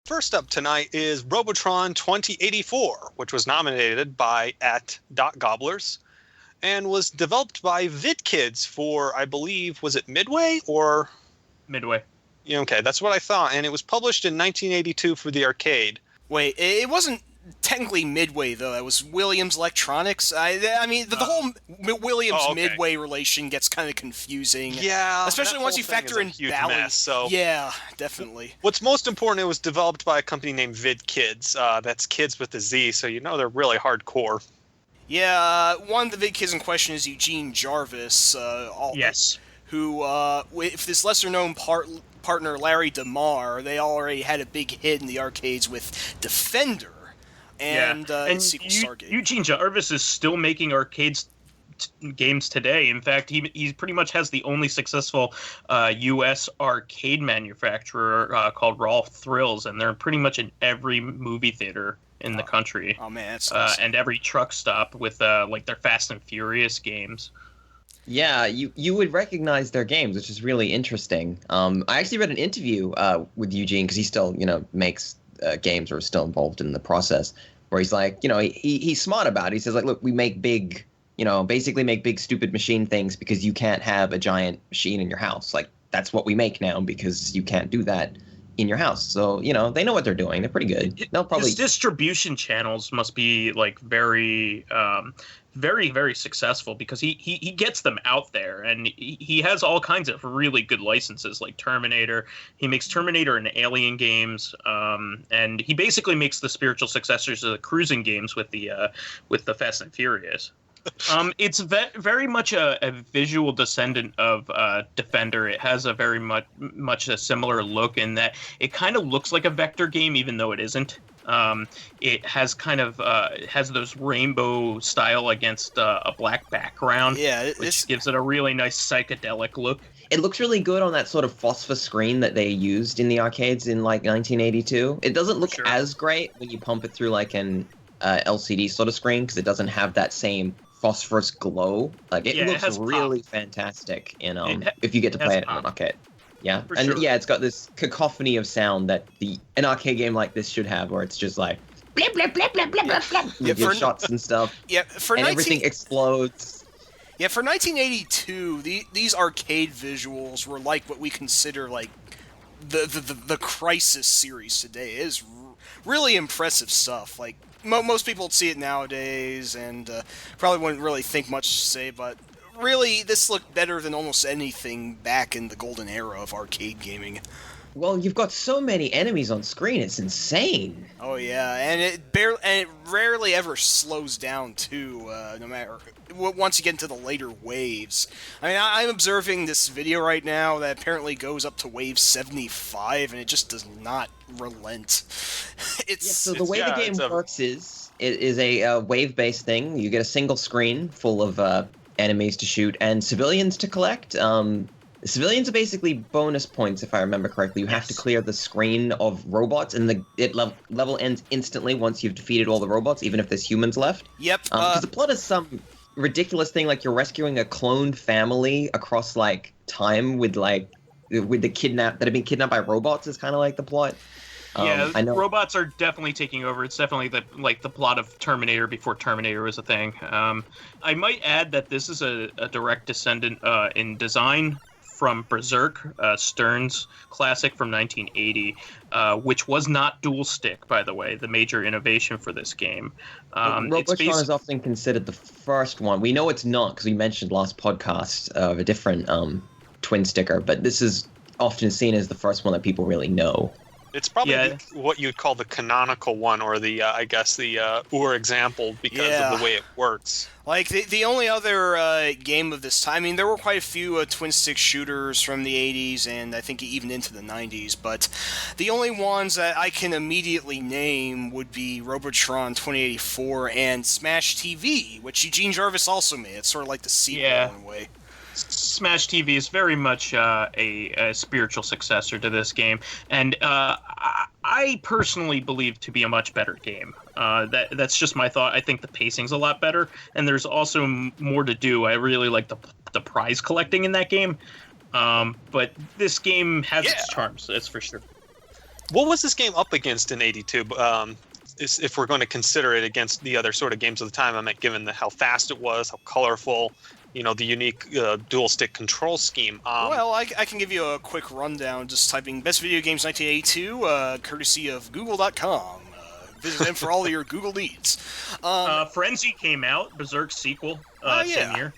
First up tonight is Robotron 2084, which was nominated by @Gobblers and was developed by VidKids for, I believe, was it Midway or? Midway. Yeah, okay, that's what I thought. And it was published in 1982 for the arcade. Wait, it wasn't technically Midway, though. It was Williams Electronics. I mean, the whole Williams-Midway relation gets kind of confusing. Yeah. Especially once you factor in Bally. Yeah, definitely. What's most important, it was developed by a company named VidKids. That's kids with a Z, so you know they're really hardcore. Yeah, one of the VidKids in question is Eugene Jarvis. Yes. Who, with this lesser-known partner Larry DeMar, they already had a big hit in the arcades with Defender and sequel Stargate. Eugene Jarvis is still making arcades games today. In fact, he pretty much has the only successful U.S. arcade manufacturer called Rolf Thrills, and they're pretty much in every movie theater in the country. Oh man, that's awesome. And every truck stop with like their Fast and Furious games. Yeah, you would recognize their games, which is really interesting. I actually read an interview with Eugene because he still, makes games or is still involved in the process, where he's like, he's smart about it. He says, like, look, we make big, basically make big stupid machine things because you can't have a giant machine in your house. Like, that's what we make now because you can't do that in your house. So, they know what they're doing. They're pretty good. They'll probably... His distribution channels must be, like, very, very successful because he gets them out there, and he has all kinds of really good licenses like Terminator. He makes Terminator and Alien games, and he basically makes the spiritual successors of the cruising games with the Fast and Furious. It's very much a visual descendant of Defender. It has a very much a similar look in that it kind of looks like a vector game, even though it isn't. It has kind of has those rainbow style against a black background, which gives it a really nice psychedelic look. It looks really good on that sort of phosphor screen that they used in the arcades in like 1982. It doesn't look as great when you pump it through like an LCD sort of screen because it doesn't have that same phosphorus glow. Like it looks really fantastic in if you get to play it in an arcade. Yeah, and sure. It's got this cacophony of sound that an arcade game like this should have, where it's just like blip blip blip blip blip blip blip with your shots and stuff. Yeah, everything explodes. Yeah, for 1982, these arcade visuals were like what we consider like the Crisis series today. It is really impressive stuff. Like most people would see it nowadays and probably wouldn't really think much to say, but really, this looked better than almost anything back in the golden era of arcade gaming. Well, you've got so many enemies on screen; it's insane. Oh yeah, and it rarely ever slows down too. No matter once you get into the later waves. I mean, I'm observing this video right now that apparently goes up to wave 75, and it just does not relent. So the way the game works is a wave-based thing. You get a single screen full of enemies to shoot and civilians to collect. Civilians are basically bonus points, if I remember correctly. You have to clear the screen of robots, and it level ends instantly once you've defeated all the robots, even if there's humans left. Yep. Because the plot is some ridiculous thing, like you're rescuing a cloned family across like time with the that have been kidnapped by robots. Is kind of like the plot. I know robots are definitely taking over. It's definitely the plot of Terminator before Terminator was a thing. I might add that this is a direct descendant in design from Berserk, Stern's classic from 1980, which was not dual stick, by the way, the major innovation for this game. Robotron is often considered the first one. We know it's not because we mentioned last podcast of a different twin sticker, but this is often seen as the first one that people really know. It's probably what you'd call the canonical one, or the Ur example, because of the way it works. Like, the only other game of this time, I mean, there were quite a few twin-stick shooters from the 80s, and I think even into the 90s, but the only ones that I can immediately name would be Robotron 2084 and Smash TV, which Eugene Jarvis also made. It's sort of like the sequel in a way. Smash TV is very much a spiritual successor to this game, and I personally believe to be a much better game. That's just my thought. I think the pacing's a lot better, and there's also more to do. I really like the prize collecting in that game, but this game has its charms, that's for sure. What was this game up against in '82? If we're going to consider it against the other sort of games of the time, I meant given how fast it was, how colorful, the unique dual stick control scheme. Well, I can give you a quick rundown. Just typing "best video games 1982," courtesy of Google.com. Visit them for all of your Google needs. Frenzy came out, Berserk sequel, same year.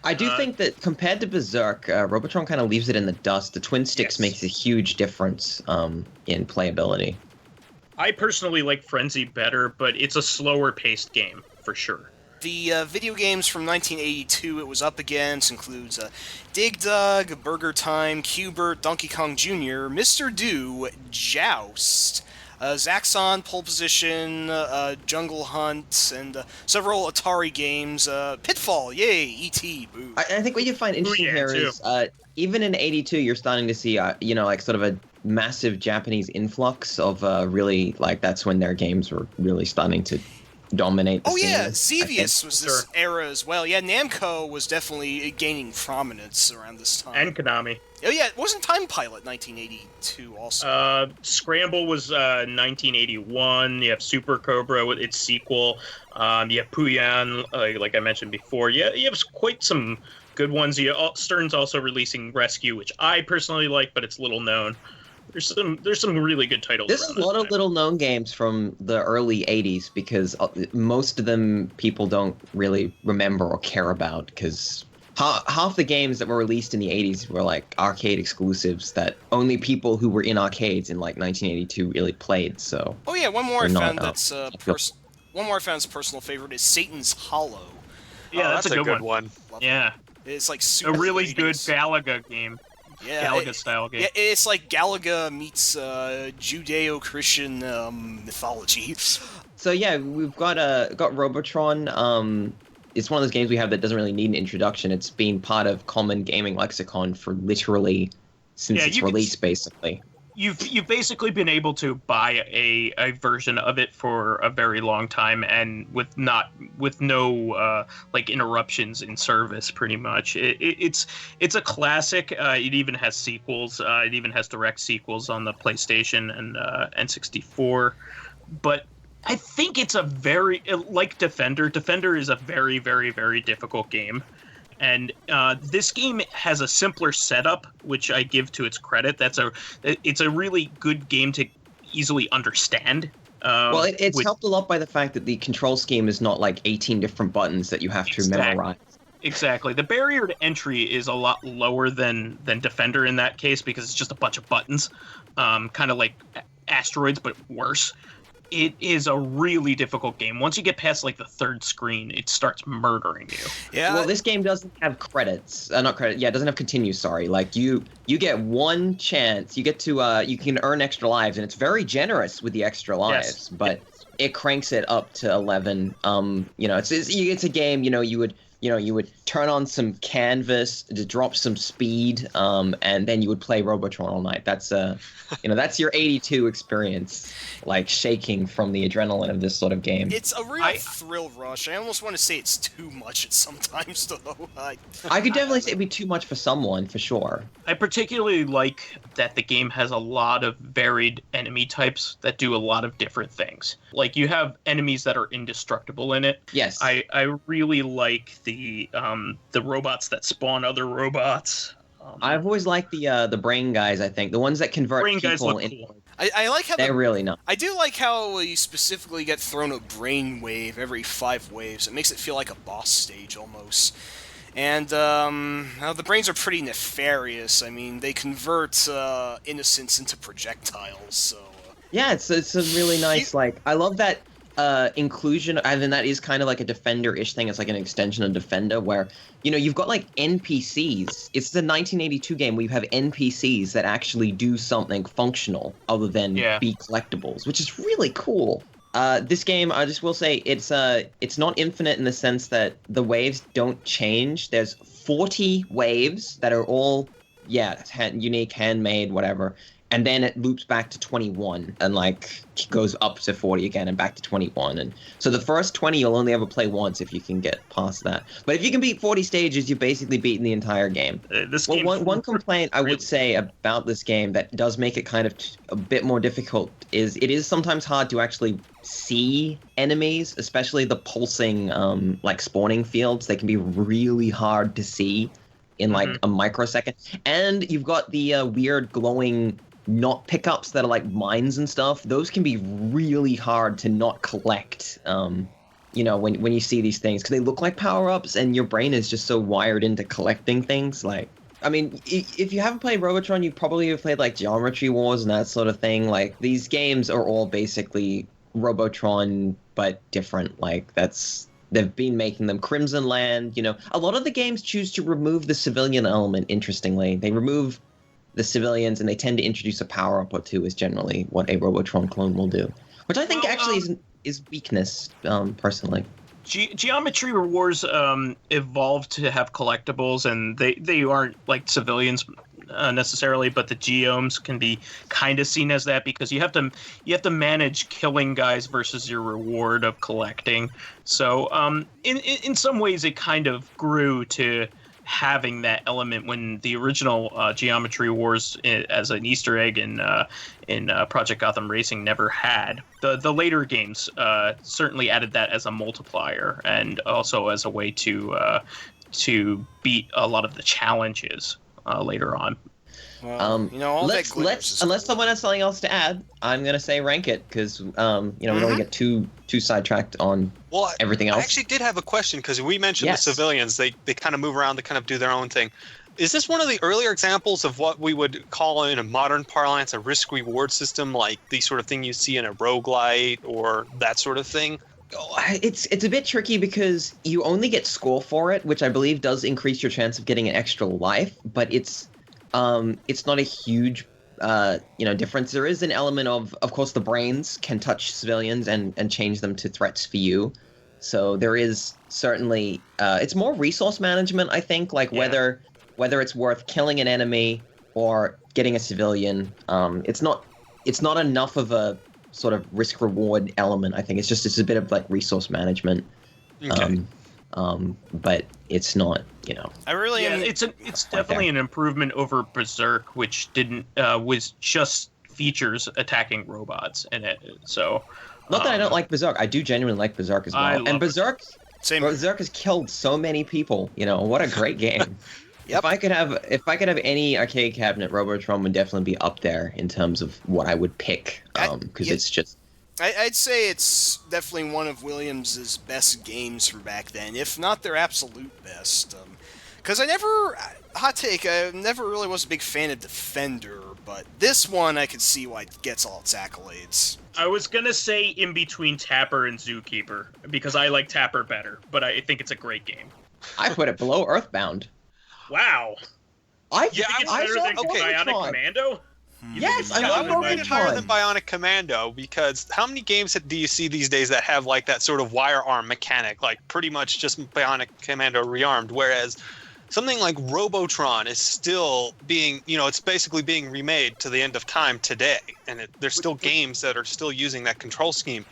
I do think that compared to Berserk, Robotron kind of leaves it in the dust. The twin sticks makes a huge difference in playability. I personally like Frenzy better, but it's a slower-paced game, for sure. The video games from 1982 it was up against includes Dig Dug, Burger Time, Q*bert, Donkey Kong Jr., Mr. Do, Joust, Zaxxon, Pole Position, Jungle Hunt, and several Atari games. Pitfall, yay, E.T., boo. I think what you find interesting here is even in '82, you're starting to see, like sort of a massive Japanese influx of really, like, that's when their games were really starting to dominate the scene. Xevious was this era as well. Yeah, Namco was definitely gaining prominence around this time. And Konami. Oh yeah, wasn't Time Pilot 1982 also? Scramble was 1981. You have Super Cobra with its sequel. You have Puyan, like I mentioned before. Yeah, you have quite some good ones. Stern's also releasing Rescue, which I personally like, but it's little known. There's some really good titles. There's a lot of little known games from the early '80s because most of them people don't really remember or care about because half the games that were released in the '80s were like arcade exclusives that only people who were in arcades in like 1982 really played. So one more I found that's a personal favorite is Satan's Hollow. Yeah, that's a good one. Yeah, it's like a really good Galaga game. Yeah, Galaga-style game. Yeah, it's like Galaga meets Judeo-Christian mythology. So yeah, we've got Robotron. It's one of those games we have that doesn't really need an introduction. It's been part of common gaming lexicon for literally since its release, basically. You've basically been able to buy a version of it for a very long time and with no like interruptions in service, pretty much. It's a classic. It even has sequels. It even has direct sequels on the PlayStation and N64. But I think it's a very, like Defender. Defender is a very, very, very difficult game. And this game has a simpler setup, which I give to its credit. It's a really good game to easily understand. Well, it's helped a lot by the fact that the control scheme is not like 18 different buttons that you have to memorize. Exactly. The barrier to entry is a lot lower than Defender in that case because it's just a bunch of buttons, kind of like Asteroids, but worse. It is a really difficult game. Once you get past like the third screen, it starts murdering you. Yeah. Well, this game doesn't have credits. Not credit. Yeah, it doesn't have continue. Sorry. Like you get one chance. You get to you can earn extra lives, and it's very generous with the extra lives. Yes. But it cranks it up to 11. It's a game. You would turn on some canvas to drop some speed, and then you would play Robotron all night. That's that's your '82 experience, like shaking from the adrenaline of this sort of game. It's a real thrill rush. I almost want to say it's too much at sometimes, though. I could definitely say it'd be too much for someone, for sure. I particularly like that the game has a lot of varied enemy types that do a lot of different things. Like you have enemies that are indestructible in it. Yes. I really like the robots that spawn other robots. I've always liked the brain guys. I think the ones that convert brain people guys look into. Cool. I like how they're really not. I do like how you specifically get thrown a brain wave every 5 waves. It makes it feel like a boss stage almost. And the brains are pretty nefarious. I mean, they convert innocents into projectiles. So yeah, it's a really nice I love that. Inclusion, and then that is kind of like a Defender-ish thing. It's like an extension of Defender where, you've got like NPCs. It's the 1982 game where you have NPCs that actually do something functional other than be collectibles, which is really cool. This game, I just will say, it's not infinite in the sense that the waves don't change. There's 40 waves that are all, unique, handmade, whatever. and then it loops back to 21 and like goes up to 40 again and back to 21. And so the first 20 you'll only ever play once if you can get past that. But if you can beat 40 stages, you've basically beaten the entire game. One complaint I would say about this game that does make it kind of a bit more difficult is it is sometimes hard to actually see enemies, especially the pulsing like spawning fields. They can be really hard to see in like a microsecond. And you've got the weird glowing not pickups that are like mines and stuff. Those can be really hard to not collect, you know, when you see these things, because they look like power-ups and your brain is just so wired into collecting things. Like, I mean, if you haven't played Robotron, you probably have played like Geometry Wars and that sort of thing. Like, these games are all basically Robotron, but different. Like, they've been making them. Crimson Land, you know. A lot of the games choose to remove the civilian element, interestingly. They remove the civilians, and they tend to introduce a power-up or two is generally what a Robotron clone will do. Which I think is weakness, personally. Geometry Wars evolved to have collectibles, and they aren't like civilians necessarily, but the geomes can be kind of seen as that because you have to manage killing guys versus your reward of collecting. So in some ways it kind of grew to having that element when the original Geometry Wars as an Easter egg in Project Gotham Racing never had. The later games certainly added that as a multiplier and also as a way to beat a lot of the challenges later on. Well, you know, all unless someone has something else to add, I'm gonna say rank it because you know we don't want to get too sidetracked on everything else. I actually did have a question because we mentioned the civilians. They kind of move around. They kind of do their own thing. Is this one of the earlier examples of what we would call in a modern parlance a risk-reward system, like the sort of thing you see in a roguelite or that sort of thing? It's a bit tricky because you only get score for it, which I believe does increase your chance of getting an extra life, but it's not a huge difference. There is an element of course, the brains can touch civilians and change them to threats for you. So there is certainly it's more resource management, I think, like whether it's worth killing an enemy or getting a civilian. It's not enough of a sort of risk reward element. I think it's a bit of like resource management. Okay. But it's not, you know. It's definitely an improvement over Berserk, which didn't was just features attacking robots in it. So, not that I don't like Berserk. I do genuinely like Berserk as well. And Berserk has killed so many people. You know, what a great game. Yep. If I could have any arcade cabinet, Robotron would definitely be up there in terms of what I would pick. Because it's just. I'd say it's definitely one of Williams' best games for back then, if not their absolute best. Because I never really was a big fan of Defender, but this one I could see why it gets all its accolades. I was going to say in between Tapper and Zookeeper, because I like Tapper better, but I think it's a great game. I put it below Earthbound. Wow. I think it's better than Bionic Commando? Yes, I love Robotron. Higher than Bionic Commando, because how many games do you see these days that have like that sort of wire arm mechanic, like pretty much just Bionic Commando rearmed, whereas something like Robotron is still being, you know, it's basically being remade to the end of time today, and there's still games that are still using that control scheme.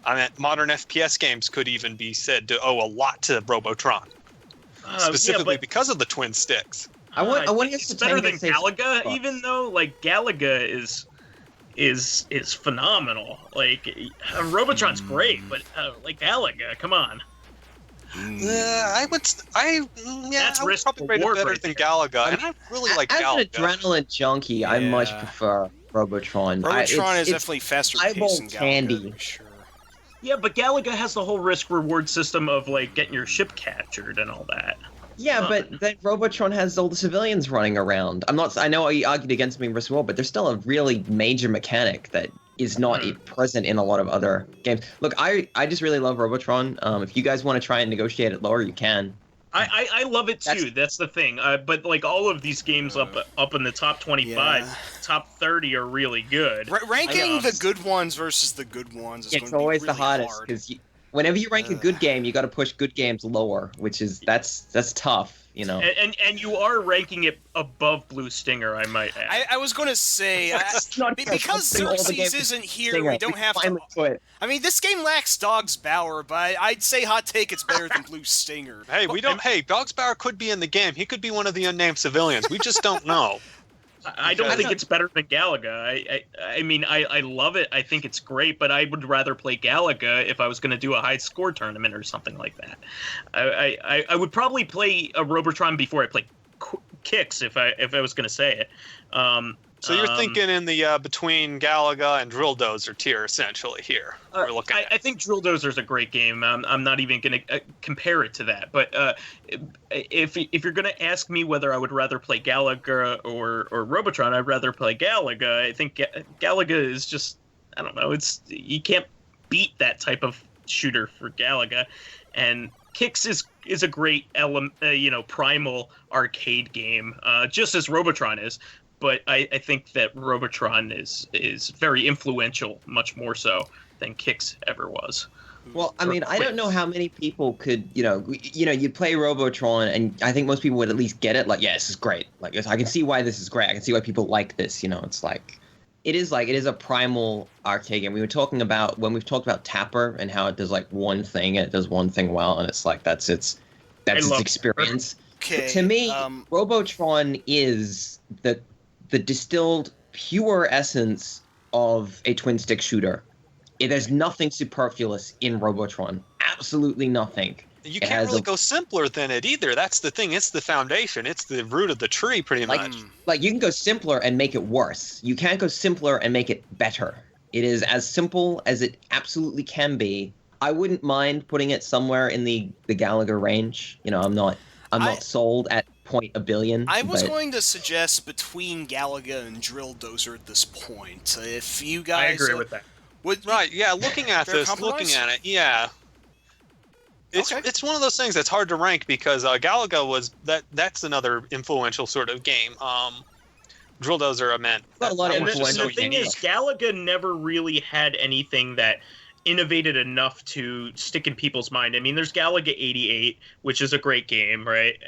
I mean, modern FPS games could even be said to owe a lot to Robotron, specifically because of the twin sticks. I want it's better than Galaga, even though like Galaga is phenomenal. Like Robotron's great, but like Galaga, come on. I would probably rate it better than Galaga, and I really like Galaga. As an adrenaline junkie, I much prefer Robotron. Robotron is definitely faster paced than Galaga, for sure. Yeah, but Galaga has the whole risk-reward system of like getting your ship captured and all that. Yeah, but then Robotron has all the civilians running around. I know you argued against being risk-reward, but there's still a really major mechanic that is not present in a lot of other games. Look, I just really love Robotron. If you guys want to try and negotiate it lower, you can. I love it too. That's the thing. But like all of these games up in the top 25, top 30 are really good. Ranking the good ones versus the good ones is going to be always really the hardest because whenever you rank a good game, you got to push good games lower, which is that's tough. you know. And you are ranking it above Blue Stinger, I might add. I was going to say, because Xerxes isn't here, we don't have to... I mean, this game lacks Dog's Bower, but I'd say hot take it's better than Blue Stinger. Hey, Hey, Dog's Bower could be in the game. He could be one of the unnamed civilians. We just don't know. I don't think it's better than Galaga. I mean, I love it. I think it's great, but I would rather play Galaga if I was going to do a high score tournament or something like that. I would probably play a Robotron before I play Kicks if I was going to say it. So you're thinking in the between Galaga and Drill Dozer tier, essentially, here. We're looking at. I think Drill Dozer is a great game. I'm not even going to compare it to that. But if you're going to ask me whether I would rather play Galaga or Robotron, I'd rather play Galaga. I think Galaga is just, I don't know, you can't beat that type of shooter for Galaga. And Kicks is a great primal arcade game, just as Robotron is. But I think that Robotron is very influential, much more so than Kicks ever was. Well, I mean, I don't know how many people could, you play Robotron, and I think most people would at least get it. Like, yeah, this is great. Like, I can see why this is great. I can see why people like this. It's like, it is a primal arcade game. When we've talked about Tapper and how it does like one thing and it does one thing well, and it's like that's its experience. Okay, to me, Robotron is the distilled pure essence of a twin stick shooter. There's nothing superfluous in Robotron. Absolutely nothing. You can't really go simpler than it either. That's the thing. It's the foundation. It's the root of the tree, pretty much. Like you can go simpler and make it worse. You can't go simpler and make it better. It is as simple as it absolutely can be. I wouldn't mind putting it somewhere in the Galaga range. I'm not sold at .1 billion. I was going to suggest between Galaga and Drill Dozer at this point. If you guys, I agree with that. Right? Yeah. Looking at it, yeah. It's one of those things that's hard to rank because Galaga was that's another influential sort of game. Drill Dozer meant a lot of influential. The thing is, Galaga never really had anything that innovated enough to stick in people's mind. I mean, there's Galaga 88, which is a great game, right?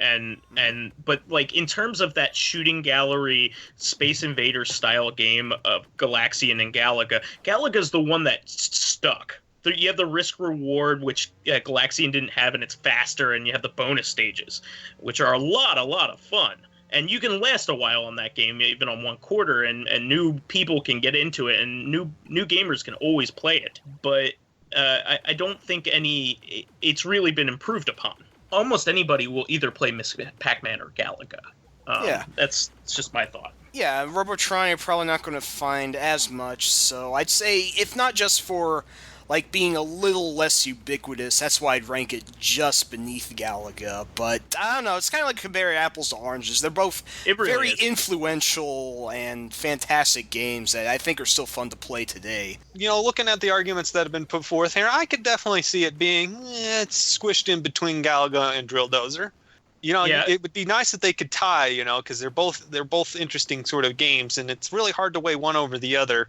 But like in terms of that shooting gallery Space Invader style game of Galaxian and Galaga is the one that stuck. You have the risk reward, which Galaxian didn't have, and it's faster, and you have the bonus stages, which are a lot of fun. And you can last a while on that game, even on one quarter, and new people can get into it, and new gamers can always play it. But I don't think it's really been improved upon. Almost anybody will either play Miss Pac-Man or Galaga. That's just my thought. Yeah, Robotron you're probably not going to find as much, so I'd say, if not just for like being a little less ubiquitous, that's why I'd rank it just beneath Galaga. But I don't know, it's kind of like comparing apples to oranges. They're both very influential and fantastic games that I think are still fun to play today. Looking at the arguments that have been put forth here, I could definitely see it being it's squished in between Galaga and Drill Dozer. It would be nice if they could tie, because they're both interesting sort of games, and it's really hard to weigh one over the other.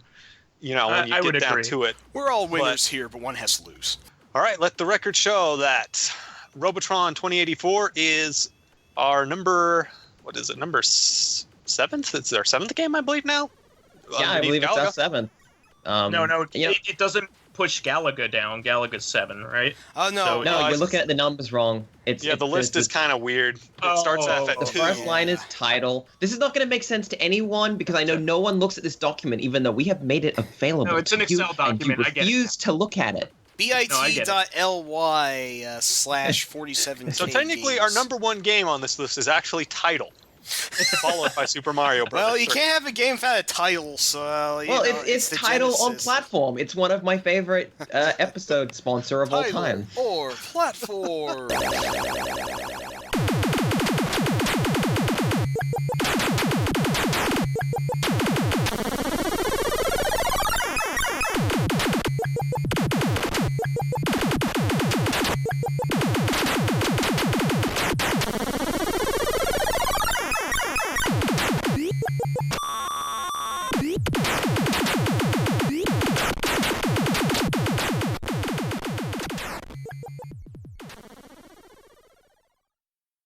When you get down to it. We're all winners here, but one has to lose. All right, let the record show that Robotron 2084 is our number 7th? It's our 7th game, I believe, now? Yeah, I believe it's our 7th. No, it doesn't push Galaga down. Galaga's 7, right? Oh, no. So, you're looking at the numbers wrong. The list is kind of weird. It starts off at 2. The first line is title. This is not going to make sense to anyone because I know no one looks at this document, even though we have made it available. No, it's an Excel document. And you refuse to look at it. bit.ly/47. So technically, our number 1 game on this list is actually Title, followed by Super Mario Bros. Well, you can't have a game without a title, so it's Title on platform. It's one of my favorite episode sponsor of all time. Or platform.